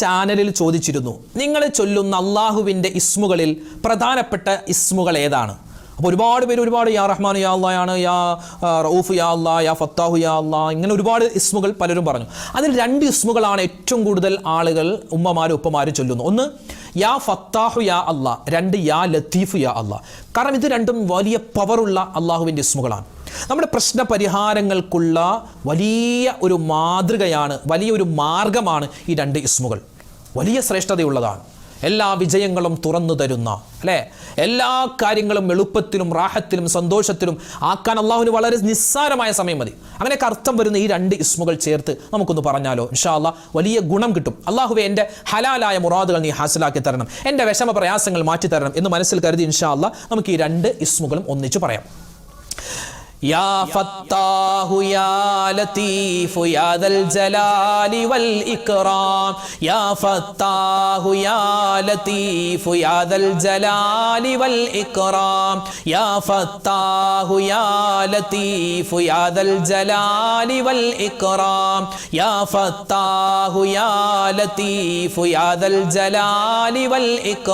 ചാനലിൽ ചോദിച്ചിരുന്നു, നിങ്ങൾ ചൊല്ലുന്ന അള്ളാഹുവിൻ്റെ ഇസ്മുകളിൽ പ്രധാനപ്പെട്ട ഇസ്മുകൾ ഏതാണ്? അപ്പോൾ ഒരുപാട് പേര് യാ റഹ്മാൻ യാ അള്ളായാണ്, യാ റഊഫ് യാ അള്ളാ, യാ ഫത്താഹു യാ അള്ളാ, ഇങ്ങനെ ഒരുപാട് ഇസ്മുകൾ പലരും പറഞ്ഞു. അതിൽ 2 ഇസ്മുകളാണ് ഏറ്റവും കൂടുതൽ ആളുകൾ ഉമ്മമാരും ഉപ്പമാരും ചൊല്ലുന്നു. ഒന്ന് യാ ഫത്താഹു യാ അള്ളാ, 2 യാ ലത്തീഫു യാ അള്ളാ. കാരണം ഇത് രണ്ടും വലിയ പവറുള്ള അള്ളാഹുവിൻ്റെ ഇസ്മുകളാണ്. നമ്മുടെ പ്രശ്ന പരിഹാരങ്ങൾക്കുള്ള വലിയ ഒരു മാതൃകയാണ്, വലിയൊരു മാർഗമാണ് ഈ 2 ഇസ്മുകൾ. വലിയ ശ്രേഷ്ഠതയുള്ളതാണ്. എല്ലാ വിജയങ്ങളും തുറന്നു തരുന്ന, അല്ലേ, എല്ലാ കാര്യങ്ങളും എളുപ്പത്തിലും റാഹത്തിലും സന്തോഷത്തിലും ആക്കാൻ അള്ളാഹുവിന് വളരെ നിസ്സാരമായ സമയം മതി. അങ്ങനെയൊക്കെ അർത്ഥം വരുന്ന ഈ 2 ഇസ്മുകൾ ചേർത്ത് നമുക്കൊന്ന് പറഞ്ഞാലോ? ഇൻഷാ അല്ലാഹ് വലിയ ഗുണം കിട്ടും. അള്ളാഹുവെ എൻ്റെ ഹലാലായ മുറാദുകൾ നീ ഹാസിലാക്കി തരണം, എൻ്റെ വിഷമ പ്രയാസങ്ങൾ മാറ്റി തരണം എന്ന് മനസ്സിൽ കരുതി ഇൻഷാ അല്ലാഹ് നമുക്ക് ഈ 2 ഇസ്മുകളും ഒന്നിച്ച് പറയാം. യാ ഫത്താഹു യാ ലതീഫു യാ ദൽ ജലാലി വൽ ഇക്റാം, യാ ഫത്താഹു യാ ലതീഫു യാ ദൽ ജലാലി വൽ ഇക്റാം, യാ ഫത്താഹു യാ ലതീഫു യാ ദൽ ജലാലി വൽ ഇക്റാം, യാ ഫത്താഹു യാ ലതീഫു യാ ദൽ ജലാലി വൽ ഇക്റാം.